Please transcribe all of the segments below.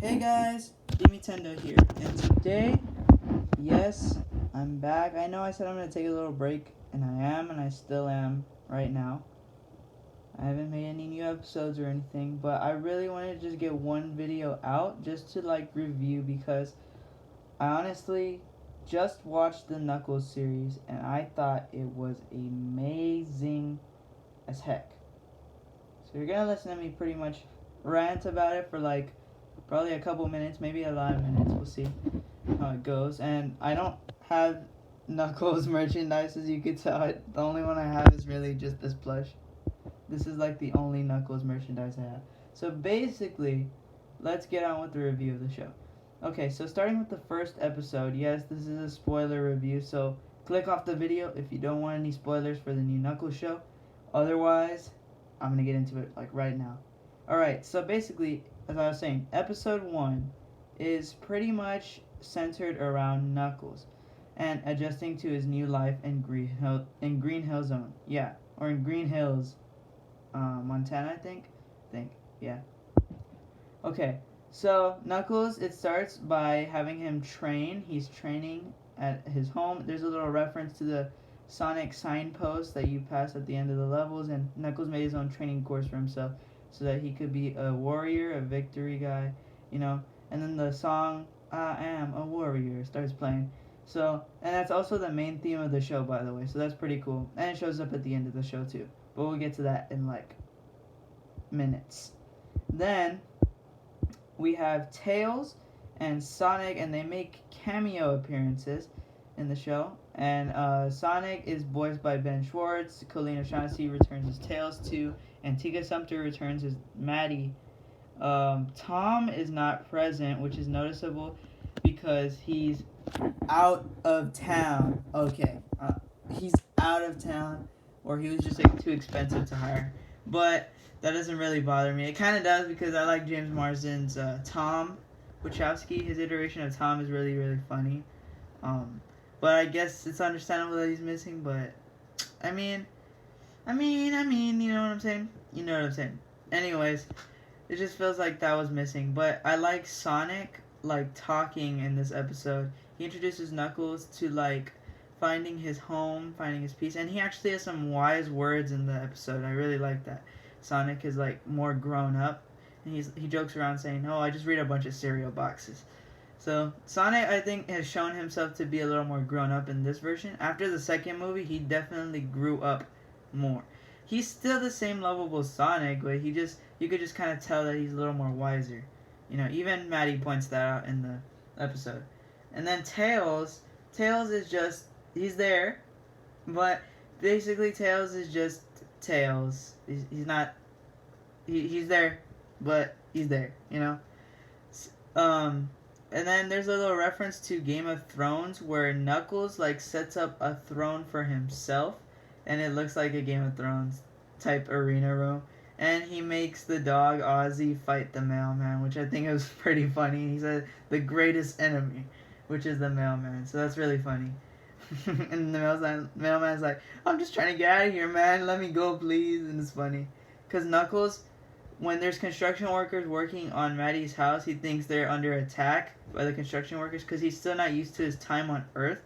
Hey guys, Tendo here, and today, yes, I'm back. I know I said I'm gonna take a little break, and I am, and I still am right now. I haven't made any new episodes or anything, but I really wanted to just get one video out just to review because I honestly just watched the Knuckles series and I thought it was amazing as heck. So you're gonna listen to me pretty much rant about it for probably a couple minutes, maybe a lot of minutes. We'll see how it goes. And I don't have Knuckles merchandise, as you could tell. The only one I have is really just this plush. This is the only Knuckles merchandise I have. So basically, let's get on with the review of the show. Okay, so starting with the first episode, yes, this is a spoiler review, so click off the video if you don't want any spoilers for the new Knuckles show. Otherwise, I'm going to get into it right now. Alright, so basically, as I was saying, episode 1 is pretty much centered around Knuckles and adjusting to his new life in Green Hill Zone. Yeah, or in Green Hills, Montana, I think, yeah. Okay, so Knuckles, it starts by having him train. He's training at his home. There's a little reference to the Sonic signpost that you pass at the end of the levels, and Knuckles made his own training course for himself so that he could be a warrior, a victory guy, and then the song I Am a Warrior starts playing. So, and that's also the main theme of the show, by the way, so that's pretty cool. And it shows up at the end of the show too, but we'll get to that in minutes. Then we have Tails and Sonic, and they make cameo appearances in the show. And Sonic is voiced by Ben Schwartz. Colleen O'Shaughnessy returns as Tails too, and Tika Sumpter returns as Maddie. Tom is not present, which is noticeable because he's out of town. Okay, he's out of town, or he was just too expensive to hire. But that doesn't really bother me. It kind of does because I like James Marsden's Tom Wachowski. His iteration of Tom is really, really funny. But I guess it's understandable that he's missing. But I mean, you know what I'm saying? You know what I'm saying. Anyways, it just feels like that was missing. But I like Sonic talking in this episode. He introduces Knuckles to finding his home, finding his peace, and he actually has some wise words in the episode. I really like that. Sonic is more grown up, and he jokes around saying, "Oh, I just read a bunch of cereal boxes." So Sonic, I think, has shown himself to be a little more grown up in this version. After the second movie, he definitely grew up more. He's still the same lovable Sonic, but you could just kind of tell that he's a little more wiser. Even Maddie points that out in the episode. And then Tails is just, he's there, but basically Tails is just Tails. He's not, he's there, but he's there, And then there's a little reference to Game of Thrones where Knuckles sets up a throne for himself, and it looks like a Game of Thrones type arena room. And he makes the dog Ozzy fight the mailman, which I think was pretty funny. He said the greatest enemy, which is the mailman. So that's really funny. And the mailman's like, "I'm just trying to get out of here, man. Let me go, please." And it's funny. Because Knuckles, when there's construction workers working on Maddie's house, he thinks they're under attack by the construction workers because he's still not used to his time on Earth.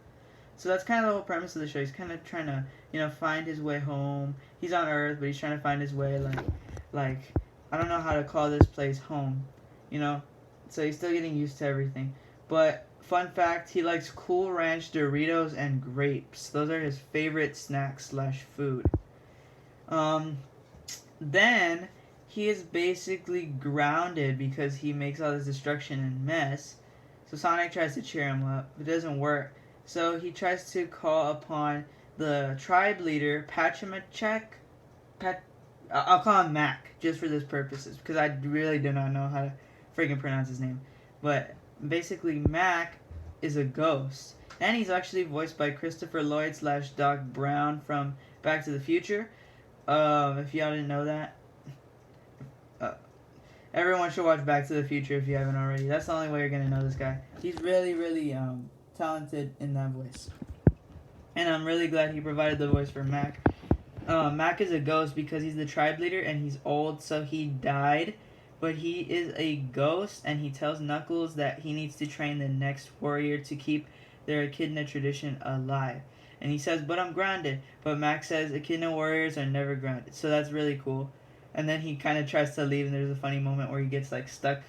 So that's kind of the whole premise of the show. He's kind of trying to, find his way home. He's on Earth, but he's trying to find his way, I don't know how to call this place home, So he's still getting used to everything. But, fun fact, he likes Cool Ranch Doritos and grapes. Those are his favorite snacks/food. Then he is basically grounded because he makes all this destruction and mess. So Sonic tries to cheer him up. It doesn't work. So he tries to call upon the tribe leader, Pachimachek. I'll call him Mac, just for this purposes, because I really do not know how to freaking pronounce his name. But basically, Mac is a ghost. And he's actually voiced by Christopher Lloyd / Doc Brown from Back to the Future. If y'all didn't know that. Everyone should watch Back to the Future if you haven't already. That's the only way you're going to know this guy. He's really, really talented in that voice. And I'm really glad he provided the voice for Mac. Mac is a ghost because he's the tribe leader and he's old, so he died but he is a ghost, and he tells Knuckles that he needs to train the next warrior to keep their echidna tradition alive. And he says, but I'm grounded. But Max says echidna warriors are never grounded. So that's really cool. And then he kind of tries to leave, and there's a funny moment where he gets like stuck.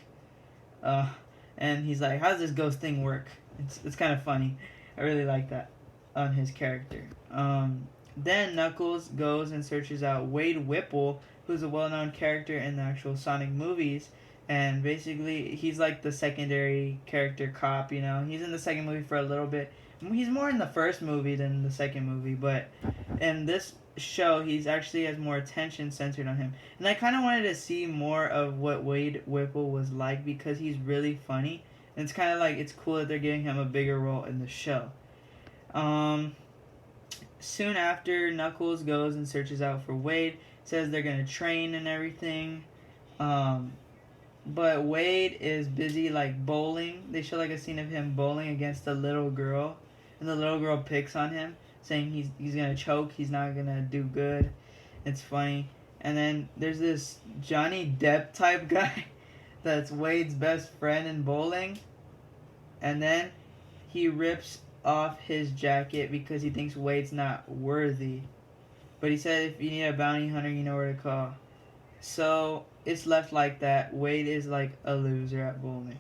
And he's like, how does this ghost thing work? It's kind of funny. I really like that on his character. Then Knuckles goes and searches out Wade Whipple, who's a well-known character in the actual Sonic movies. And basically, he's like the secondary character cop, you know. He's in the second movie for a little bit. He's more in the first movie than the second movie, but in this show, he's actually has more attention centered on him. And I kind of wanted to see more of what Wade Whipple was like because he's really funny. And it's kind of like, it's cool that they're giving him a bigger role in the show. Soon after, Knuckles goes and searches out for Wade. Says they're going to train and everything. But Wade is busy like bowling. They show like a scene of him bowling against a little girl. And the little girl picks on him, saying he's going to choke. He's not going to do good. It's funny. And then there's this Johnny Depp type guy that's Wade's best friend in bowling. And then he rips off his jacket because he thinks Wade's not worthy. But he said if you need a bounty hunter, you know where to call. So it's left like that. Wade is like a loser at bowling.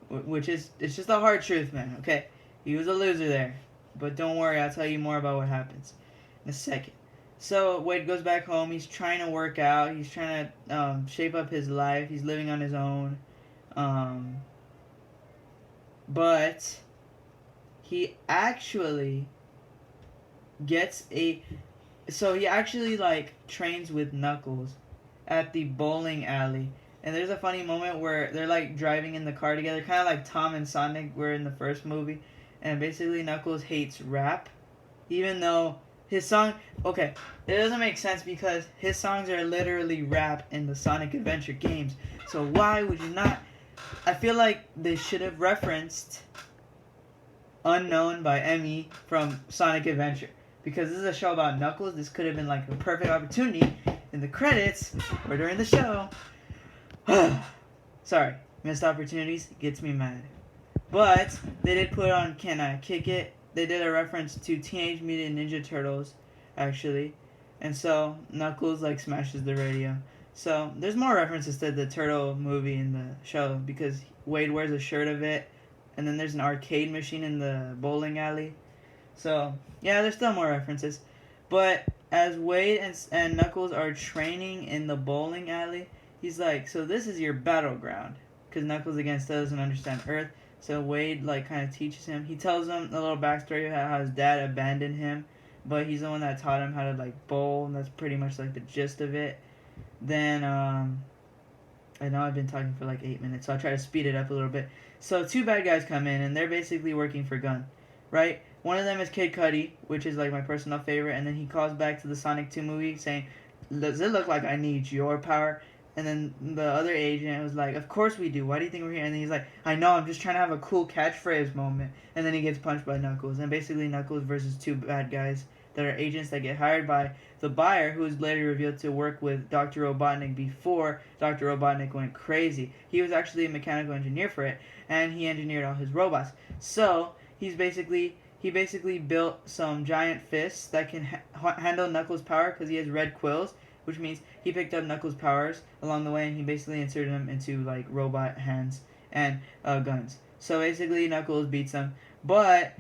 Which is, it's just the hard truth, man, okay? He was a loser there. But don't worry, I'll tell you more about what happens in a second. So Wade goes back home. He's trying to work out. He's trying to shape up his life. He's living on his own. But he actually gets so he actually like trains with Knuckles at the bowling alley. And there's a funny moment where they're like driving in the car together, kind of like Tom and Sonic were in the first movie. And basically Knuckles hates rap, even though his song, okay, it doesn't make sense because his songs are literally rap in the Sonic Adventure games. So why would you not? I feel like they should have referenced Unknown by Emmy from Sonic Adventure. Because this is a show about Knuckles, this could have been like a perfect opportunity in the credits or during the show. Sorry, missed opportunities gets me mad. But they did put on Can I Kick It? They did a reference to Teenage Mutant Ninja Turtles, actually. And so Knuckles like smashes the radio. So there's more references to the Turtle movie in the show because Wade wears a shirt of it. And then there's an arcade machine in the bowling alley. So, yeah, there's still more references. But as Wade and Knuckles are training in the bowling alley, he's like, so this is your battleground. Because Knuckles, again, still doesn't understand Earth. So Wade, like, kind of teaches him. He tells him a little backstory about how his dad abandoned him. But he's the one that taught him how to, like, bowl. And that's pretty much, like, the gist of it. Then, I know I've been talking for, like, 8 minutes. So I'll try to speed it up a little bit. So two bad guys come in, and they're basically working for Gun, right? One of them is Kid Cudi, which is, like, my personal favorite. And then he calls back to the Sonic 2 movie saying, does it look like I need your power? And then the other agent was like, of course we do. Why do you think we're here? And then he's like, I know, I'm just trying to have a cool catchphrase moment. And then he gets punched by Knuckles. And basically Knuckles versus two bad guys that are agents that get hired by the buyer, who is later revealed to work with Dr. Robotnik before Dr. Robotnik went crazy. He was actually a mechanical engineer for it, and he engineered all his robots. So he basically built some giant fists that can handle Knuckles' power because he has red quills, which means he picked up Knuckles' powers along the way, and he basically inserted them into, like, robot hands and guns. So basically Knuckles beats him, but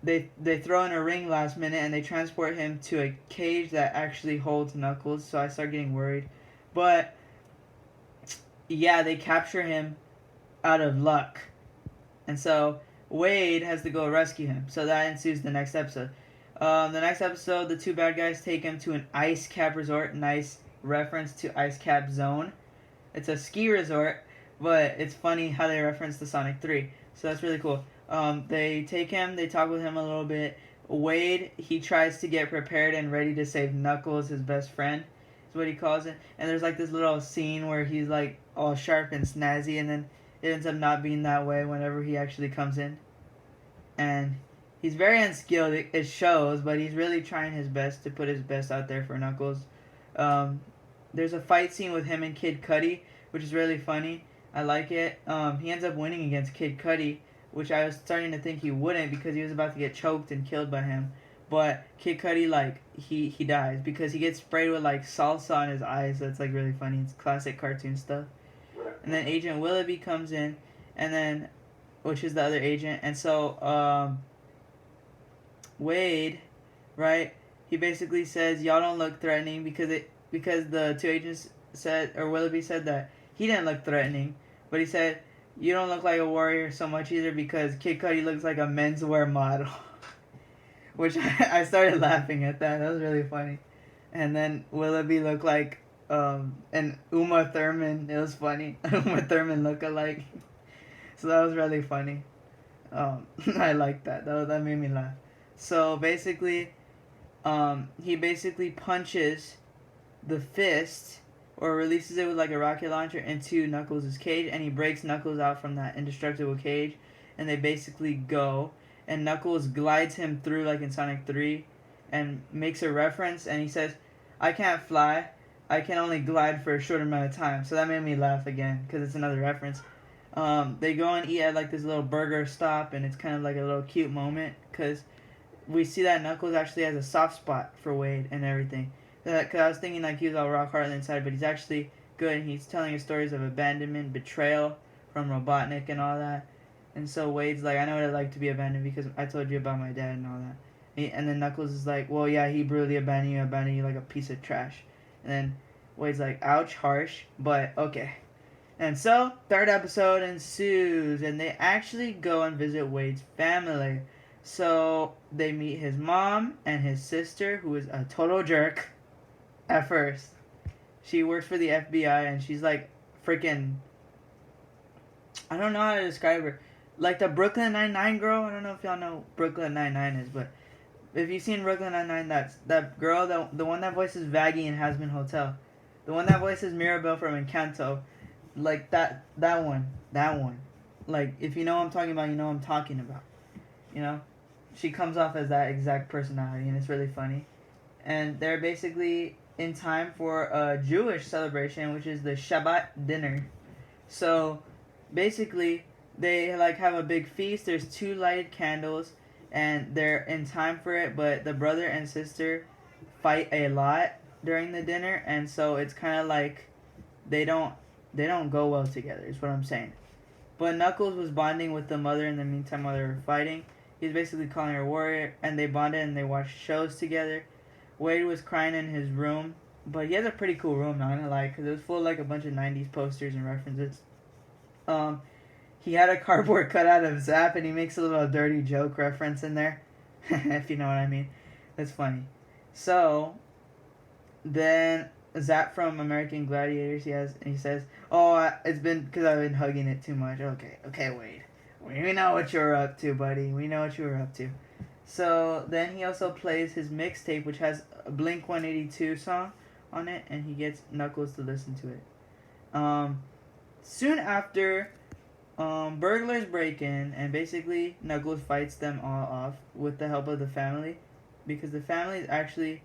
they throw in a ring last minute, and they transport him to a cage that actually holds Knuckles, so I start getting worried. But yeah, they capture him out of luck. And so Wade has to go rescue him. So that ensues the next episode. The next episode, the two bad guys take him to an ice cap resort. Nice reference to Ice Cap Zone. It's a ski resort, but it's funny how they reference the Sonic 3. So that's really cool. They take him, they talk with him a little bit. Wade, he tries to get prepared and ready to save Knuckles, his best friend, is what he calls it. And there's like this little scene where he's like all sharp and snazzy, and then it ends up not being that way whenever he actually comes in. And he's very unskilled, it shows, but he's really trying his best to put his best out there for Knuckles. There's a fight scene with him and Kid Cudi which is really funny. I like it. He ends up winning against Kid Cudi, which I was starting to think he wouldn't because he was about to get choked and killed by him. But Kid Cudi, like, he dies because he gets sprayed with, like, salsa on his eyes. So it's, like, really funny. It's classic cartoon stuff. And then Agent Willoughby comes in, and then, which is the other agent. And so, Wade, right, he basically says, y'all don't look threatening because the two agents said, or Willoughby said that he didn't look threatening. But he said, you don't look like a warrior so much either because Kid Cudi looks like a menswear model. Which I started laughing at that. That was really funny. And then Willoughby looked like an Uma Thurman. It was funny. Uma Thurman look-alike. So that was really funny. I liked that. That made me laugh. So basically, he basically punches the fist or releases it with like a rocket launcher into Knuckles' cage, and he breaks Knuckles out from that indestructible cage, and they basically go, and Knuckles glides him through like in Sonic 3 and makes a reference, and he says, I can't fly, I can only glide for a short amount of time. So that made me laugh again because it's another reference. They go and eat at like this little burger stop, and it's kind of like a little cute moment because we see that Knuckles actually has a soft spot for Wade and everything. Because I was thinking like he was all rock hard on the inside, but he's actually good. He's telling us stories of abandonment, betrayal from Robotnik and all that. And so Wade's like, I know what it's like to be abandoned because I told you about my dad and all that. And then Knuckles is like, well, yeah, he brutally abandoned you like a piece of trash. And then Wade's like, ouch, harsh, but okay. And so, third episode ensues, and they actually go and visit Wade's family. So, they meet his mom and his sister, who is a total jerk at first. She works for the FBI, and she's like freaking, I don't know how to describe her. Like the Brooklyn Nine-Nine girl. I don't know if y'all know Brooklyn Nine-Nine is, but if you've seen Brooklyn Nine-Nine, that's that girl, the one that voices Vaggie in Hazbin Hotel. The one that voices Mirabelle from Encanto. Like that one. Like, if you know what I'm talking about, you know what I'm talking about. You know? She comes off as that exact personality, and it's really funny. And they're basically in time for a Jewish celebration, which is the Shabbat dinner. So, basically, they like have a big feast. There's 2 lighted candles, and they're in time for it. But the brother and sister fight a lot during the dinner, and so it's kind of like they don't go well together. Is what I'm saying. But Knuckles was bonding with the mother in the meantime while they were fighting. He's basically calling her warrior, and they bonded and they watched shows together. Wade was crying in his room, but he has a pretty cool room, not gonna lie, because it was full of like a bunch of 90s posters and references. He had a cardboard cutout of Zap, and he makes a little dirty joke reference in there, if you know what I mean. That's funny. So, then Zap from American Gladiators, he says, oh, it's been because I've been hugging it too much. Okay, Wade. We know what you're up to, buddy. We know what you were up to. So then he also plays his mixtape, which has a Blink-182 song on it, and he gets Knuckles to listen to it. Soon after, burglars break in, and basically Knuckles fights them all off with the help of the family, because the family is actually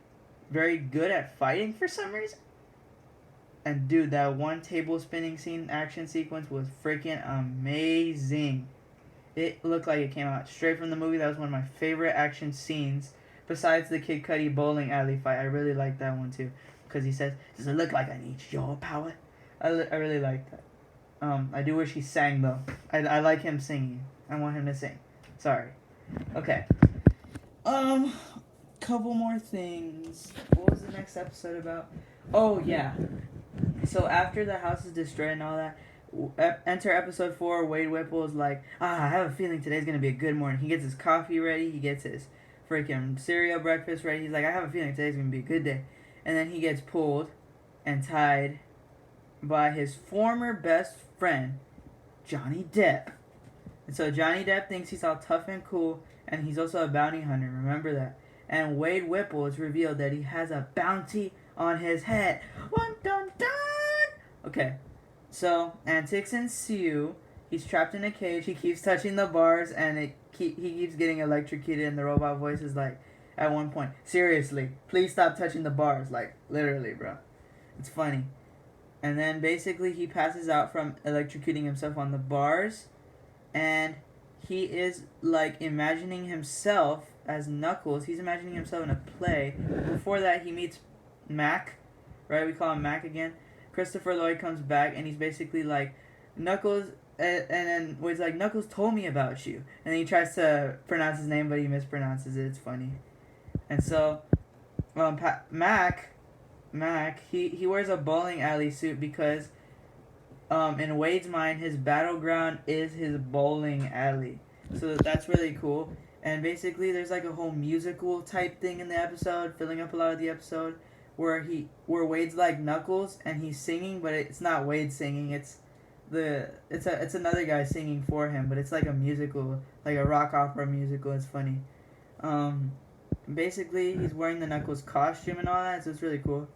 very good at fighting for some reason. And dude, that one table spinning scene action sequence was freaking amazing. It looked like it came out straight from the movie. That was one of my favorite action scenes. Besides the Kid Cudi bowling alley fight, I really liked that one too. Because he says, does it look like I need your power? I really like that. I do wish he sang though. I like him singing. I want him to sing. Sorry. Okay. Couple more things. What was the next episode about? Oh yeah. So after the house is destroyed and all that, enter episode 4. Wade Whipple is like, I have a feeling today's gonna be a good morning. He gets his coffee ready. He gets his freaking cereal breakfast ready. He's like, I have a feeling today's gonna be a good day. And then he gets pulled and tied by his former best friend, Johnny Depp. And so Johnny Depp thinks he's all tough and cool, and he's also a bounty hunter. Remember that. And Wade Whipple, it's revealed that he has a bounty on his head. Dun, dun, dun! Okay. So, antics ensue. He's trapped in a cage. He keeps touching the bars, and he keeps getting electrocuted, and the robot voice is like, at one point, seriously, please stop touching the bars. Like, literally, bro. It's funny. And then basically he passes out from electrocuting himself on the bars, and he is like imagining himself as Knuckles. He's imagining himself in a play. Before that, he meets Mac, right? We call him Mac again. Christopher Lloyd comes back, and he's basically like, Knuckles, and then Wade's like, Knuckles told me about you. And then he tries to pronounce his name, but he mispronounces it. It's funny. And so, Mac, he wears a bowling alley suit because in Wade's mind, his battleground is his bowling alley. So that's really cool. And basically, there's like a whole musical type thing in the episode, filling up a lot of the episode, where Wade's like Knuckles and he's singing, but it's not Wade singing. It's another guy singing for him, but it's like a musical, like a rock opera musical. It's funny. Basically, he's wearing the Knuckles costume and all that, so it's really cool.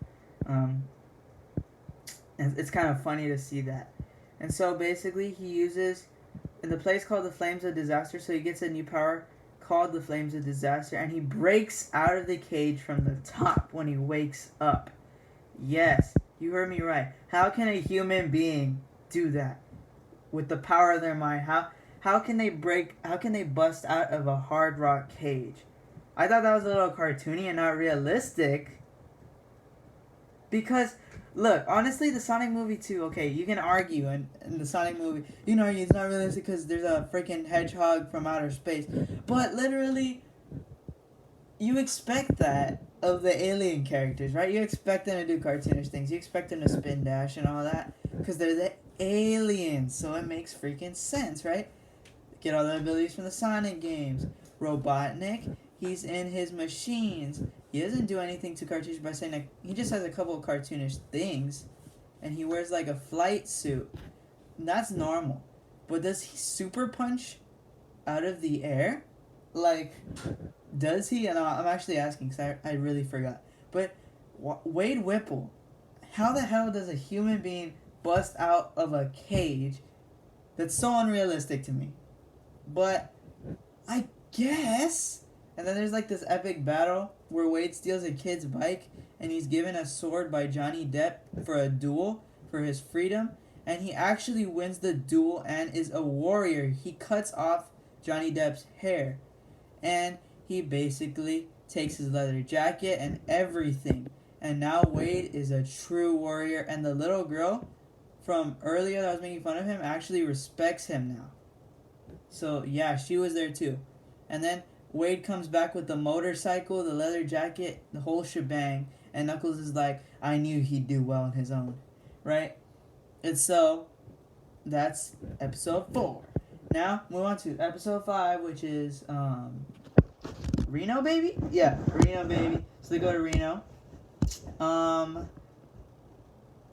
And it's kind of funny to see that. And so basically, he uses in the place called the Flames of Disaster, so he gets a new power called the Flames of Disaster, and he breaks out of the cage from the top when he wakes up. Yes, you heard me right. How can a human being do that with the power of their mind? How can they bust out of a hard rock cage? I thought that was a little cartoony and not realistic. Because, look, honestly, the Sonic movie too, okay, you can argue in the Sonic movie, you can argue it's not realistic because there's a freaking hedgehog from outer space. But literally, you expect that of the alien characters, right? You expect them to do cartoonish things. You expect them to spin dash and all that because they're the aliens. So it makes freaking sense, right? Get all the abilities from the Sonic games. Robotnik, he's in his machines. He doesn't do anything too cartoonish by saying that he just has a couple of cartoonish things. And he wears like a flight suit. And that's normal. But does he super punch out of the air? Like, does he? And I'm actually asking because I really forgot. But Wade Whipple, how the hell does a human being bust out of a cage? That's so unrealistic to me. But I guess. And then there's like this epic battle where Wade steals a kid's bike and he's given a sword by Johnny Depp for a duel for his freedom. And he actually wins the duel and is a warrior. He cuts off Johnny Depp's hair. And he basically takes his leather jacket and everything. And now Wade is a true warrior. And the little girl from earlier that was making fun of him actually respects him now. So yeah, she was there too. And then Wade comes back with the motorcycle, the leather jacket, the whole shebang. And Knuckles is like, I knew he'd do well on his own. Right? And so, that's episode 4. Now, move on to episode 5, which is, Reno, baby? Yeah, Reno, baby. So they go to Reno.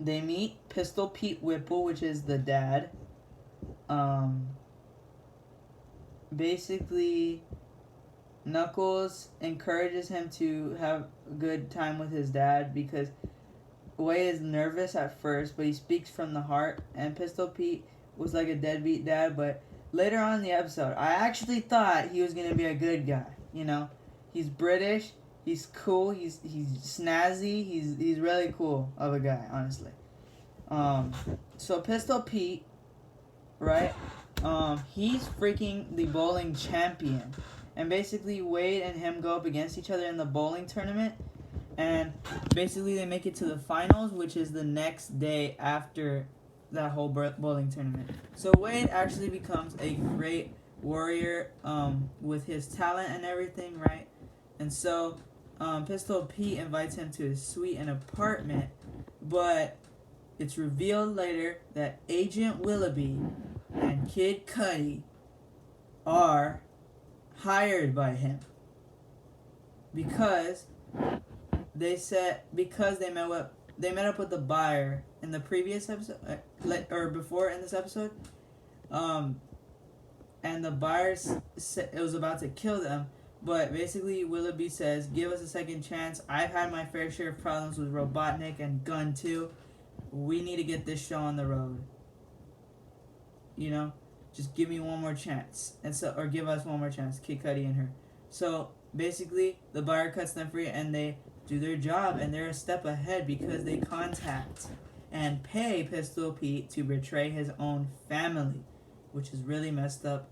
They meet Pistol Pete Whipple, which is the dad. Basically, Knuckles encourages him to have a good time with his dad because Wade is nervous at first, but he speaks from the heart. And Pistol Pete was like a deadbeat dad, but later on in the episode, I actually thought he was gonna be a good guy. You know, he's British, he's cool, he's snazzy, he's really cool of a guy, honestly. So Pistol Pete, right? He's freaking the bowling champion. And basically, Wade and him go up against each other in the bowling tournament. And basically, they make it to the finals, which is the next day after that whole bowling tournament. So Wade actually becomes a great warrior with his talent and everything, right? And so Pistol Pete invites him to his suite and apartment. But it's revealed later that Agent Willoughby and Kid Cudi are hired by him because they met up with the buyer in the previous episode or before in this episode, and the buyer it was about to kill them, but basically Willoughby says, give us a second chance. I've had my fair share of problems with Robotnik and Gun 2. We need to get this show on the road. You know, just give me one more chance. And so, or give us one more chance, Kid Cudi and her. So basically, the buyer cuts them free, and they do their job, and they're a step ahead because they contact and pay Pistol Pete to betray his own family, which is really messed up.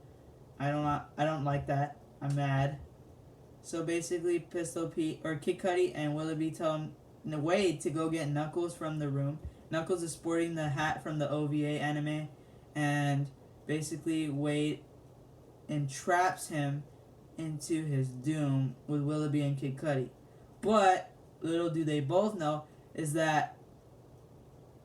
I don't like that. I'm mad. So basically, Pistol Pete or Kid Cudi and Willoughby tell Wade to go get Knuckles from the room. Knuckles is sporting the hat from the OVA anime, and basically Wade entraps him into his doom with Willoughby and Kid Cudi. But little do they both know is that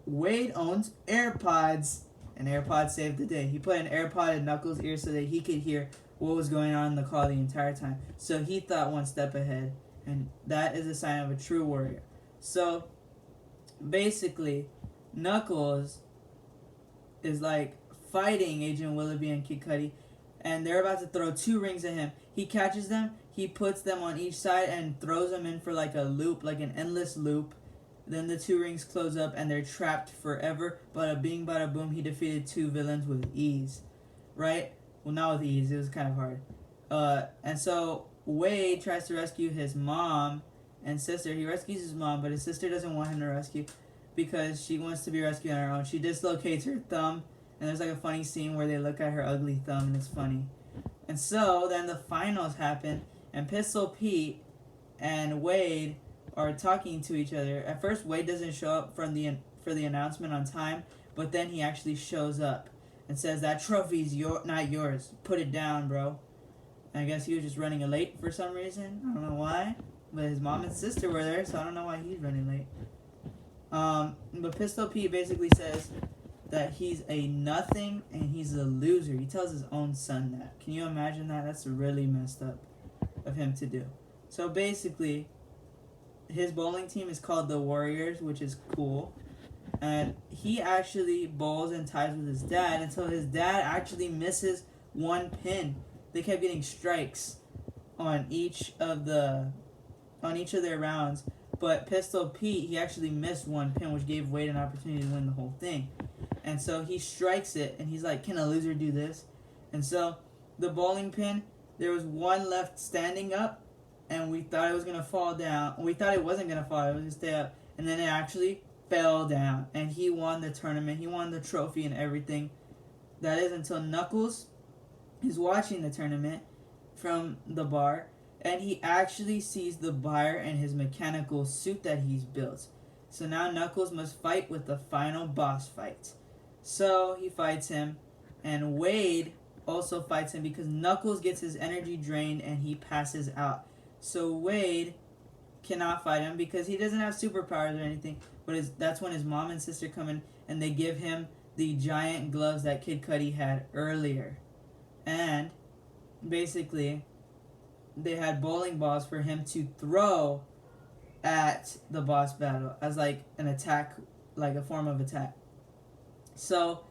Wade owns AirPods, and AirPods saved the day. He put an AirPod in Knuckles' ear so that he could hear what was going on in the call the entire time. So he thought one step ahead, and that is a sign of a true warrior. So basically, Knuckles is like fighting Agent Willoughby and Kid Cudi, and they're about to throw 2 rings at him. He catches them, he puts them on each side and throws them in for like a loop, like an endless loop. Then the 2 rings close up and they're trapped forever. Bada bing, bada boom, he defeated 2 villains with ease. Right? Well, not with ease, it was kind of hard. And so Wade tries to rescue his mom and sister. He rescues his mom, but his sister doesn't want him to rescue because she wants to be rescued on her own. She dislocates her thumb, and there's like a funny scene where they look at her ugly thumb, and it's funny. And so then the finals happen, and Pistol Pete and Wade are talking to each other. At first, Wade doesn't show up for the announcement on time, but then he actually shows up and says, "That trophy's not yours. Put it down, bro." And I guess he was just running late for some reason. I don't know why. But his mom and sister were there, so I don't know why he's running late. But Pistol Pete basically says that he's a nothing and he's a loser. He tells his own son that. Can you imagine that? That's really messed up of him to do. So basically, his bowling team is called the Warriors, which is cool. And he actually bowls and ties with his dad until his dad actually misses 1 pin. They kept getting strikes on each of their rounds. But Pistol Pete, he actually missed 1 pin, which gave Wade an opportunity to win the whole thing. And so he strikes it, and he's like, "Can a loser do this?" And so the bowling pin, there was 1 left standing up, and we thought it was going to fall down. We thought it wasn't going to fall, it was going to stay up. And then it actually fell down, and he won the tournament. He won the trophy and everything. That is until Knuckles is watching the tournament from the bar, and he actually sees the buyer in his mechanical suit that he's built. So now Knuckles must fight with the final boss fight. So he fights him, and Wade also fights him because Knuckles gets his energy drained and he passes out. So Wade cannot fight him because he doesn't have superpowers or anything. But that's when his mom and sister come in and they give him the giant gloves that Kid Cudi had earlier. And basically, they had bowling balls for him to throw at the boss battle as like an attack, like a form of attack. So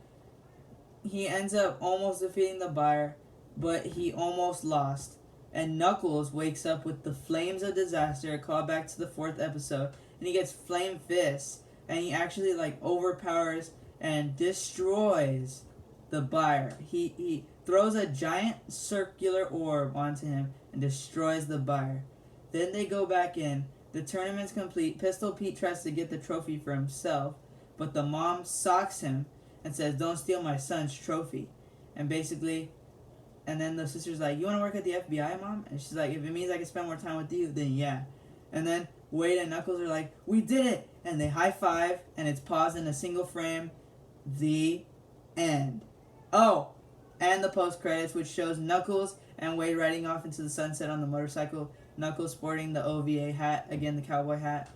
he ends up almost defeating the buyer, but he almost lost. And Knuckles wakes up with the flames of disaster, a callback to the 4th episode, and he gets flame fists, and he actually like overpowers and destroys the buyer. He throws a giant circular orb onto him and destroys the buyer. Then they go back in. The tournament's complete. Pistol Pete tries to get the trophy for himself, but the mom socks him and says, "Don't steal my son's trophy." And basically, and then the sister's like, "You want to work at the FBI, Mom?" And she's like, "If it means I can spend more time with you, then yeah." And then Wade and Knuckles are like, "We did it!" And they high five, and it's paused in a single frame. The end. Oh, and the post credits, which shows Knuckles and Wade riding off into the sunset on the motorcycle. Knuckles sporting the OVA hat, again the cowboy hat.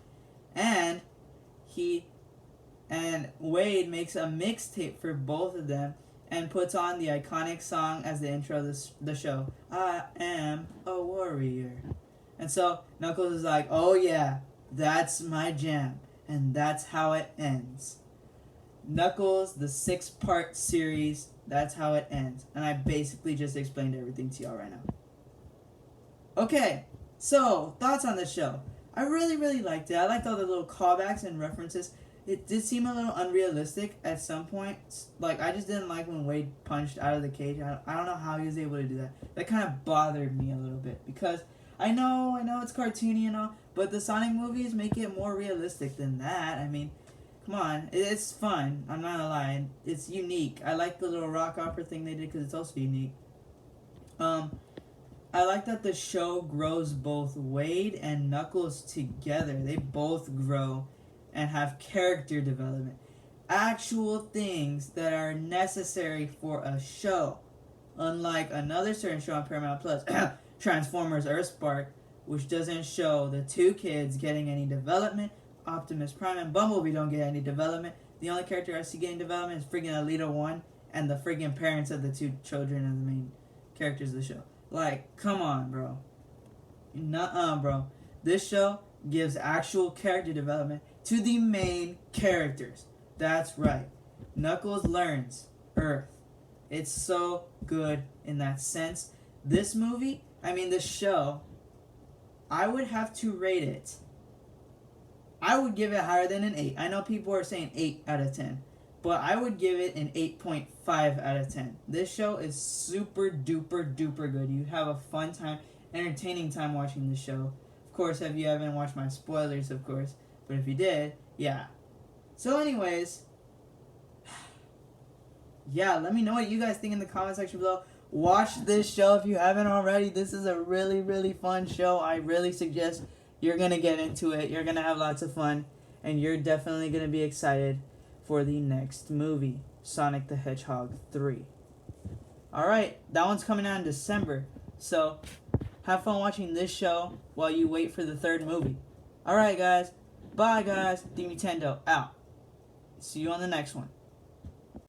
And Wade makes a mixtape for both of them and puts on the iconic song as the intro of the show. "I am a warrior." And so Knuckles is like, "Oh yeah, that's my jam." And that's how it ends. Knuckles, the 6-part series, that's how it ends. And I basically just explained everything to y'all right now. Okay, so thoughts on the show. I really, really liked it. I liked all the little callbacks and references. It did seem a little unrealistic at some points. Like, I just didn't like when Wade punched out of the cage. I don't know how he was able to do that. That kind of bothered me a little bit. Because I know it's cartoony and all, but the Sonic movies make it more realistic than that. I mean, Come on, it's fun. I'm not gonna lie. It's unique. I like the little rock opera thing they did because it's also unique. Um, I like that the show grows both Wade and Knuckles together. They both grow and have character development. Actual things that are necessary for a show. Unlike another certain show on Paramount Plus, Transformers Earthspark, which doesn't show the two kids getting any development. Optimus Prime and Bumblebee don't get any development. The only character I see getting development is friggin' Alita 1 and the friggin' parents of the two children of the main characters of the show. Like, come on, bro. Nuh-uh, bro. This show gives actual character development to the main characters. That's right. Knuckles learns Earth. It's so good in that sense. This show, I would have to rate it. I would give it higher than an 8. I know people are saying 8 out of 10. But I would give it an 8.5 out of 10. This show is super duper duper good. You have a fun time, entertaining time watching this show. Of course, if you haven't watched my spoilers, of course. But if you did, yeah. So anyways, yeah, let me know what you guys think in the comment section below. Watch this show if you haven't already. This is a really, really fun show. I really suggest you're going to get into it. You're going to have lots of fun. And you're definitely going to be excited for the next movie, Sonic the Hedgehog 3. Alright, that one's coming out in December. So, have fun watching this show while you wait for the third movie. Alright, guys. Bye, guys. Nintendo out. See you on the next one.